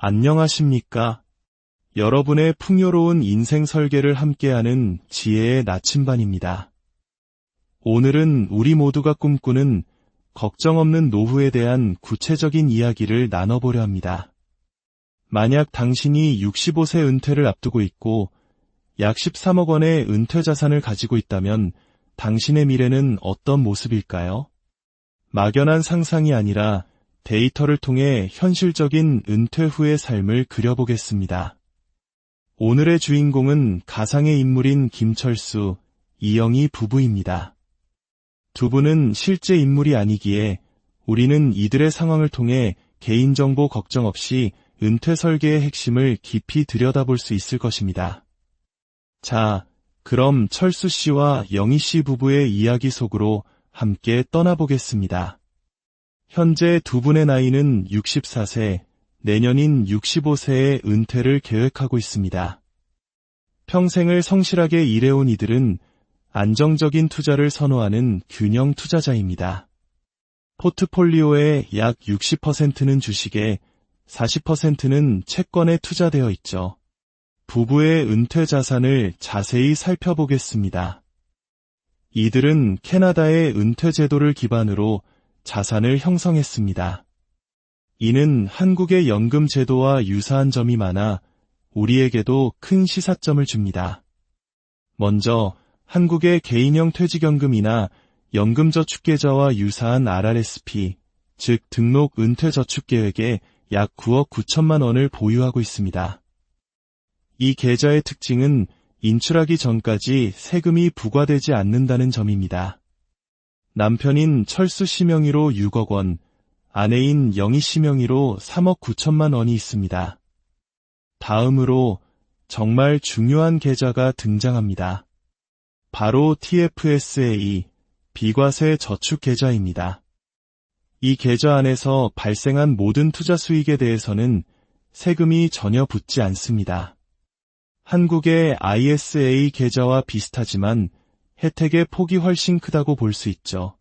안녕하십니까? 여러분의 풍요로운 인생 설계를 함께하는 지혜의 나침반입니다. 오늘은 우리 모두가 꿈꾸는 걱정 없는 노후에 대한 구체적인 이야기를 나눠보려 합니다. 만약 당신이 65세 은퇴를 앞두고 있고 약 13억 원의 은퇴 자산을 가지고 있다면 당신의 미래는 어떤 모습일까요? 막연한 상상이 아니라 데이터를 통해 현실적인 은퇴 후의 삶을 그려보겠습니다. 오늘의 주인공은 가상의 인물인 김철수, 이영희 부부입니다. 두 분은 실제 인물이 아니기에 우리는 이들의 상황을 통해 개인정보 걱정 없이 은퇴 설계의 핵심을 깊이 들여다볼 수 있을 것입니다. 자, 그럼 철수 씨와 영희 씨 부부의 이야기 속으로 함께 떠나보겠습니다. 현재 두 분의 나이는 64세, 내년인 65세의 은퇴를 계획하고 있습니다. 평생을 성실하게 일해온 이들은 안정적인 투자를 선호하는 균형 투자자입니다. 포트폴리오의 약 60%는 주식에 40%는 채권에 투자되어 있죠. 부부의 은퇴 자산을 자세히 살펴보겠습니다. 이들은 캐나다의 은퇴 제도를 기반으로 자산을 형성했습니다. 이는 한국의 연금 제도와 유사한 점이 많아 우리에게도 큰 시사점을 줍니다. 먼저 한국의 개인형 퇴직연금이나 연금저축계좌와 유사한 RRSP, 즉 등록 은퇴저축계획에 약 9억 9천만 원을 보유하고 있습니다. 이 계좌의 특징은 인출하기 전까지 세금이 부과되지 않는다는 점입니다. 남편인 철수 씨 명의로 6억 원, 아내인 영희 씨 명의로 3억 9천만 원이 있습니다. 다음으로 정말 중요한 계좌가 등장합니다. 바로 TFSA, 비과세 저축 계좌입니다. 이 계좌 안에서 발생한 모든 투자 수익에 대해서는 세금이 전혀 붙지 않습니다. 한국의 ISA 계좌와 비슷하지만 혜택의 폭이 훨씬 크다고 볼 수 있죠.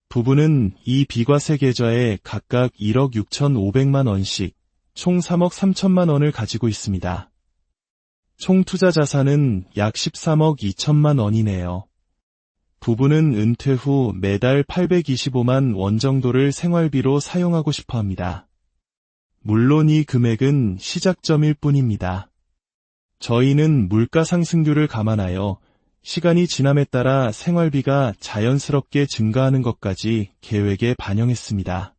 부부는 이 비과세 계좌에 각각 1억 6,500만 원씩 총 3억 3천만 원을 가지고 있습니다. 총 투자 자산은 약 13억 2천만 원이네요. 부부는 은퇴 후 매달 825만 원 정도를 생활비로 사용하고 싶어 합니다. 물론 이 금액은 시작점일 뿐입니다. 저희는 물가 상승률을 감안하여 시간이 지남에 따라 생활비가 자연스럽게 증가하는 것까지 계획에 반영했습니다.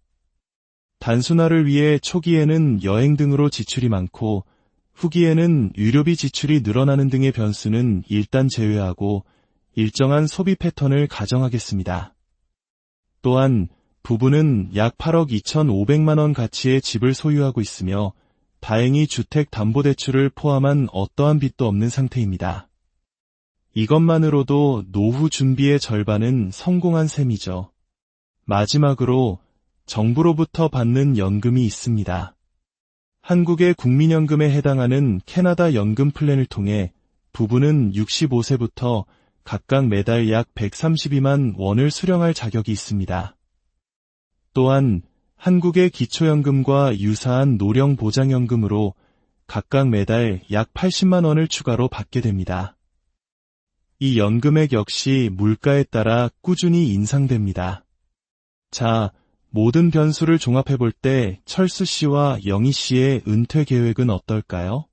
단순화를 위해 초기에는 여행 등으로 지출이 많고 후기에는 의료비 지출이 늘어나는 등의 변수는 일단 제외하고 일정한 소비 패턴을 가정하겠습니다. 또한 부부는 약 8억 2,500만 원 가치의 집을 소유하고 있으며 다행히 주택담보대출을 포함한 어떠한 빚도 없는 상태입니다. 이것만으로도 노후 준비의 절반은 성공한 셈이죠. 마지막으로 정부로부터 받는 연금이 있습니다. 한국의 국민연금에 해당하는 캐나다 연금 플랜을 통해 부부는 65세부터 각각 매달 약 132만 원을 수령할 자격이 있습니다. 또한 한국의 기초연금과 유사한 노령보장연금으로 각각 매달 약 80만 원을 추가로 받게 됩니다. 이 연금액 역시 물가에 따라 꾸준히 인상됩니다. 자, 모든 변수를 종합해볼 때 철수 씨와 영희 씨의 은퇴 계획은 어떨까요?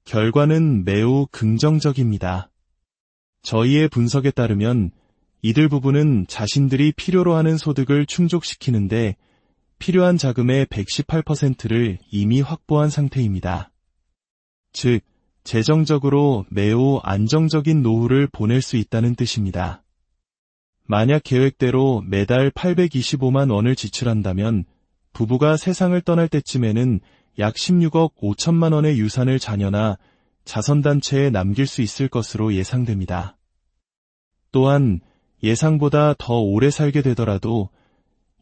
결과는 매우 긍정적입니다. 저희의 분석에 따르면 이들 부부는 자신들이 필요로 하는 소득을 충족시키는데 필요한 자금의 118%를 이미 확보한 상태입니다. 즉, 재정적으로 매우 안정적인 노후를 보낼 수 있다는 뜻입니다. 만약 계획대로 매달 825만 원을 지출한다면 부부가 세상을 떠날 때쯤에는 약 16억 5천만 원의 유산을 자녀나 자선단체에 남길 수 있을 것으로 예상됩니다. 또한 예상보다 더 오래 살게 되더라도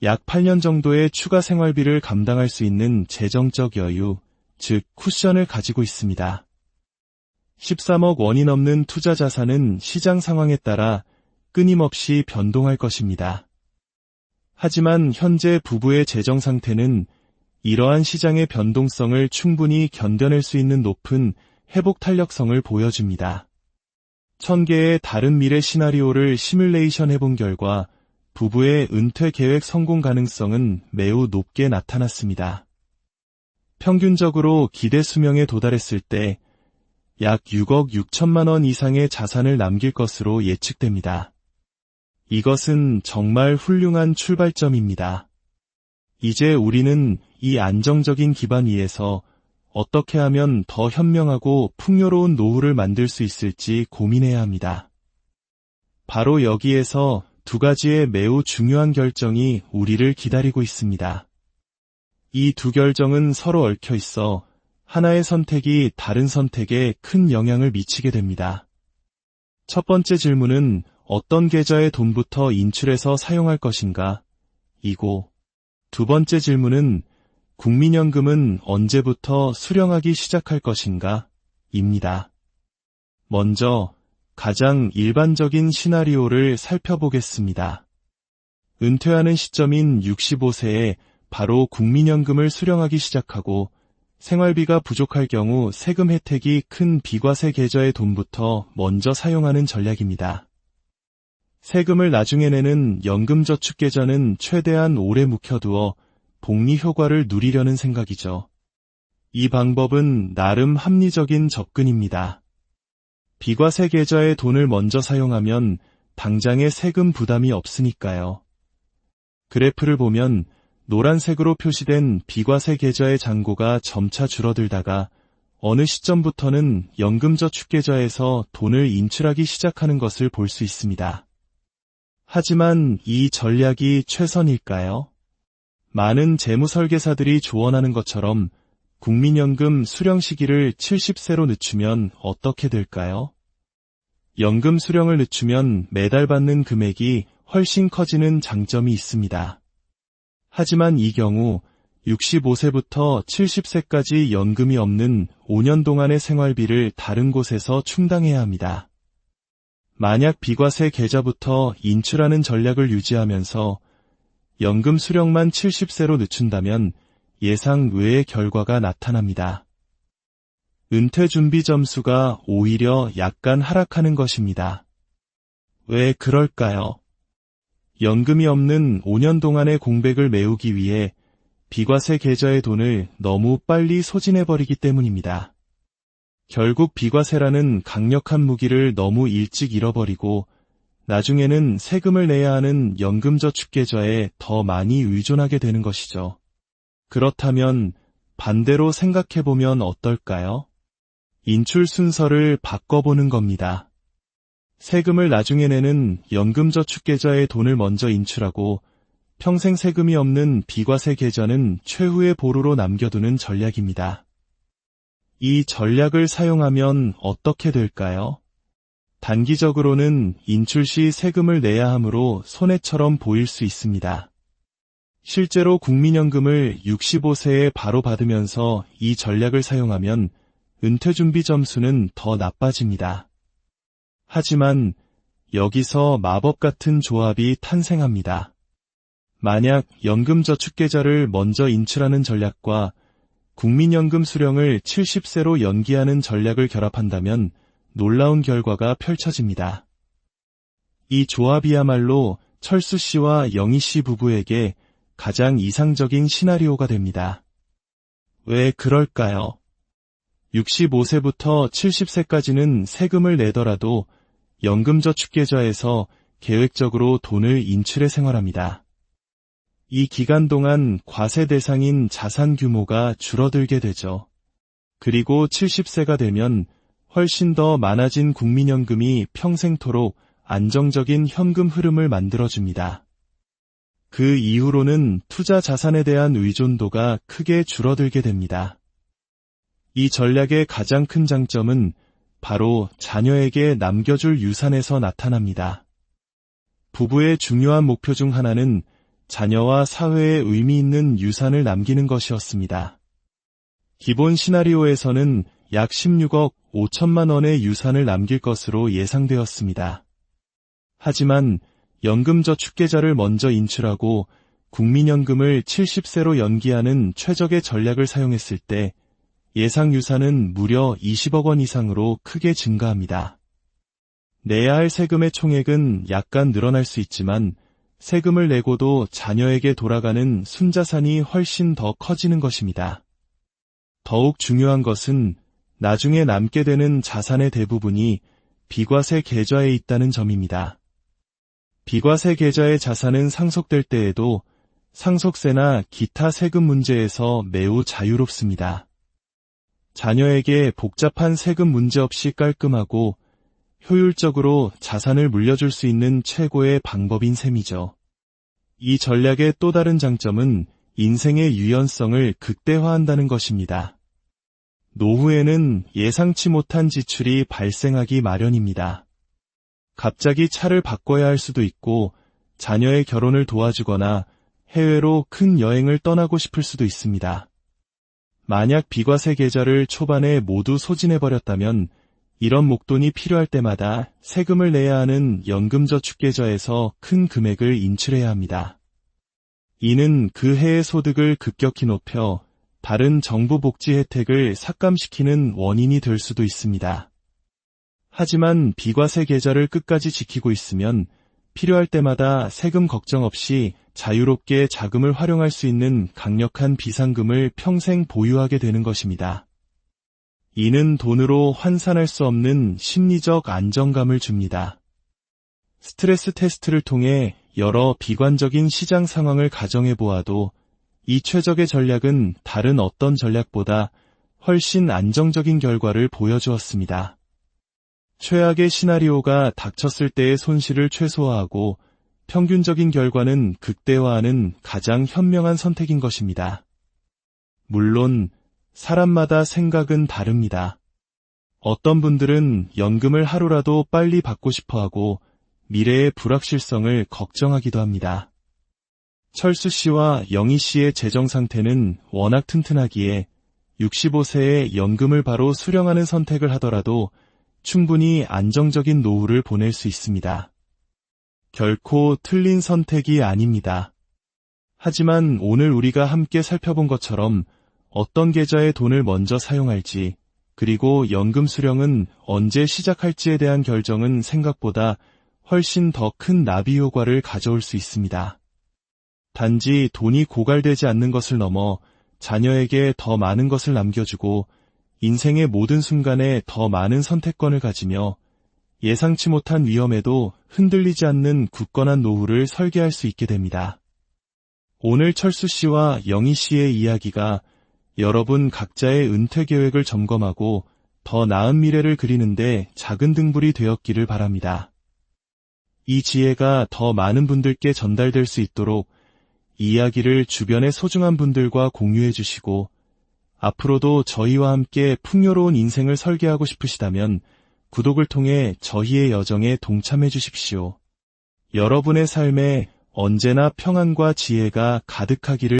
약 8년 정도의 추가 생활비를 감당할 수 있는 재정적 여유, 즉 쿠션을 가지고 있습니다. 13억 원이 넘는 투자 자산은 시장 상황에 따라 끊임없이 변동할 것입니다. 하지만 현재 부부의 재정 상태는 이러한 시장의 변동성을 충분히 견뎌낼 수 있는 높은 회복 탄력성을 보여줍니다. 1000개의 다른 미래 시나리오를 시뮬레이션 해본 결과 부부의 은퇴 계획 성공 가능성은 매우 높게 나타났습니다. 평균적으로 기대 수명에 도달했을 때 약 6억 6천만 원 이상의 자산을 남길 것으로 예측됩니다. 이것은 정말 훌륭한 출발점입니다. 이제 우리는 이 안정적인 기반 위에서 어떻게 하면 더 현명하고 풍요로운 노후를 만들 수 있을지 고민해야 합니다. 바로 여기에서 두 가지의 매우 중요한 결정이 우리를 기다리고 있습니다. 이 두 결정은 서로 얽혀 있어 하나의 선택이 다른 선택에 큰 영향을 미치게 됩니다. 첫 번째 질문은 어떤 계좌의 돈부터 인출해서 사용할 것인가? 이고 두 번째 질문은 국민연금은 언제부터 수령하기 시작할 것인가? 입니다. 먼저 가장 일반적인 시나리오를 살펴보겠습니다. 은퇴하는 시점인 65세에 바로 국민연금을 수령하기 시작하고 생활비가 부족할 경우 세금 혜택이 큰 비과세 계좌의 돈부터 먼저 사용하는 전략입니다. 세금을 나중에 내는 연금저축계좌는 최대한 오래 묵혀두어 복리 효과를 누리려는 생각이죠. 이 방법은 나름 합리적인 접근입니다. 비과세 계좌의 돈을 먼저 사용하면 당장의 세금 부담이 없으니까요. 그래프를 보면 노란색으로 표시된 비과세 계좌의 잔고가 점차 줄어들다가 어느 시점부터는 연금저축계좌에서 돈을 인출하기 시작하는 것을 볼 수 있습니다. 하지만 이 전략이 최선일까요? 많은 재무설계사들이 조언하는 것처럼 국민연금 수령 시기를 70세로 늦추면 어떻게 될까요? 연금 수령을 늦추면 매달 받는 금액이 훨씬 커지는 장점이 있습니다. 하지만 이 경우 65세부터 70세까지 연금이 없는 5년 동안의 생활비를 다른 곳에서 충당해야 합니다. 만약 비과세 계좌부터 인출하는 전략을 유지하면서 연금 수령만 70세로 늦춘다면 예상 외의 결과가 나타납니다. 은퇴 준비 점수가 오히려 약간 하락하는 것입니다. 왜 그럴까요? 연금이 없는 5년 동안의 공백을 메우기 위해 비과세 계좌의 돈을 너무 빨리 소진해버리기 때문입니다. 결국 비과세라는 강력한 무기를 너무 일찍 잃어버리고 나중에는 세금을 내야 하는 연금저축계좌에 더 많이 의존하게 되는 것이죠. 그렇다면 반대로 생각해보면 어떨까요? 인출 순서를 바꿔보는 겁니다. 세금을 나중에 내는 연금저축계좌에 돈을 먼저 인출하고 평생 세금이 없는 비과세 계좌는 최후의 보루로 남겨두는 전략입니다. 이 전략을 사용하면 어떻게 될까요? 단기적으로는 인출 시 세금을 내야 하므로 손해처럼 보일 수 있습니다. 실제로 국민연금을 65세에 바로 받으면서 이 전략을 사용하면 은퇴준비 점수는 더 나빠집니다. 하지만 여기서 마법 같은 조합이 탄생합니다. 만약 연금저축계좌를 먼저 인출하는 전략과 국민연금 수령을 70세로 연기하는 전략을 결합한다면 놀라운 결과가 펼쳐집니다. 이 조합이야말로 철수 씨와 영희 씨 부부에게 가장 이상적인 시나리오가 됩니다. 왜 그럴까요? 65세부터 70세까지는 세금을 내더라도 연금저축계좌에서 계획적으로 돈을 인출해 생활합니다. 이 기간 동안 과세 대상인 자산 규모가 줄어들게 되죠. 그리고 70세가 되면 훨씬 더 많아진 국민연금이 평생토록 안정적인 현금 흐름을 만들어줍니다. 그 이후로는 투자 자산에 대한 의존도가 크게 줄어들게 됩니다. 이 전략의 가장 큰 장점은 바로 자녀에게 남겨줄 유산에서 나타납니다. 부부의 중요한 목표 중 하나는 자녀와 사회에 의미 있는 유산을 남기는 것이었습니다. 기본 시나리오에서는 약 16억 5천만 원의 유산을 남길 것으로 예상되었습니다. 하지만 연금저축계좌를 먼저 인출하고 국민연금을 70세로 연기하는 최적의 전략을 사용했을 때 예상 유산은 무려 20억 원 이상으로 크게 증가합니다. 내야 할 세금의 총액은 약간 늘어날 수 있지만 세금을 내고도 자녀에게 돌아가는 순자산이 훨씬 더 커지는 것입니다. 더욱 중요한 것은 나중에 남게 되는 자산의 대부분이 비과세 계좌에 있다는 점입니다. 비과세 계좌의 자산은 상속될 때에도 상속세나 기타 세금 문제에서 매우 자유롭습니다. 자녀에게 복잡한 세금 문제 없이 깔끔하고 효율적으로 자산을 물려줄 수 있는 최고의 방법인 셈이죠. 이 전략의 또 다른 장점은 인생의 유연성을 극대화한다는 것입니다. 노후에는 예상치 못한 지출이 발생하기 마련입니다. 갑자기 차를 바꿔야 할 수도 있고 자녀의 결혼을 도와주거나 해외로 큰 여행을 떠나고 싶을 수도 있습니다. 만약 비과세 계좌를 초반에 모두 소진해버렸다면 이런 목돈이 필요할 때마다 세금을 내야 하는 연금저축계좌에서 큰 금액을 인출해야 합니다. 이는 그 해의 소득을 급격히 높여 다른 정부 복지 혜택을 삭감시키는 원인이 될 수도 있습니다. 하지만 비과세 계좌를 끝까지 지키고 있으면 필요할 때마다 세금 걱정 없이 자유롭게 자금을 활용할 수 있는 강력한 비상금을 평생 보유하게 되는 것입니다. 이는 돈으로 환산할 수 없는 심리적 안정감을 줍니다. 스트레스 테스트를 통해 여러 비관적인 시장 상황을 가정해 보아도 이 최적의 전략은 다른 어떤 전략보다 훨씬 안정적인 결과를 보여주었습니다. 최악의 시나리오가 닥쳤을 때의 손실을 최소화하고 평균적인 결과는 극대화하는 가장 현명한 선택인 것입니다. 물론 사람마다 생각은 다릅니다. 어떤 분들은 연금을 하루라도 빨리 받고 싶어하고 미래의 불확실성을 걱정하기도 합니다. 철수 씨와 영희 씨의 재정 상태는 워낙 튼튼하기에 65세에 연금을 바로 수령하는 선택을 하더라도 충분히 안정적인 노후를 보낼 수 있습니다. 결코 틀린 선택이 아닙니다. 하지만 오늘 우리가 함께 살펴본 것처럼 어떤 계좌에 돈을 먼저 사용할지, 그리고 연금 수령은 언제 시작할지에 대한 결정은 생각보다 훨씬 더 큰 나비 효과를 가져올 수 있습니다. 단지 돈이 고갈되지 않는 것을 넘어 자녀에게 더 많은 것을 남겨주고 인생의 모든 순간에 더 많은 선택권을 가지며 예상치 못한 위험에도 흔들리지 않는 굳건한 노후를 설계할 수 있게 됩니다. 오늘 철수 씨와 영희 씨의 이야기가 여러분 각자의 은퇴 계획을 점검하고 더 나은 미래를 그리는데 작은 등불이 되었기를 바랍니다. 이 지혜가 더 많은 분들께 전달될 수 있도록 이 이야기를 주변의 소중한 분들과 공유해 주시고 앞으로도 저희와 함께 풍요로운 인생을 설계하고 싶으시다면 구독을 통해 저희의 여정에 동참해 주십시오. 여러분의 삶에 언제나 평안과 지혜가 가득하기를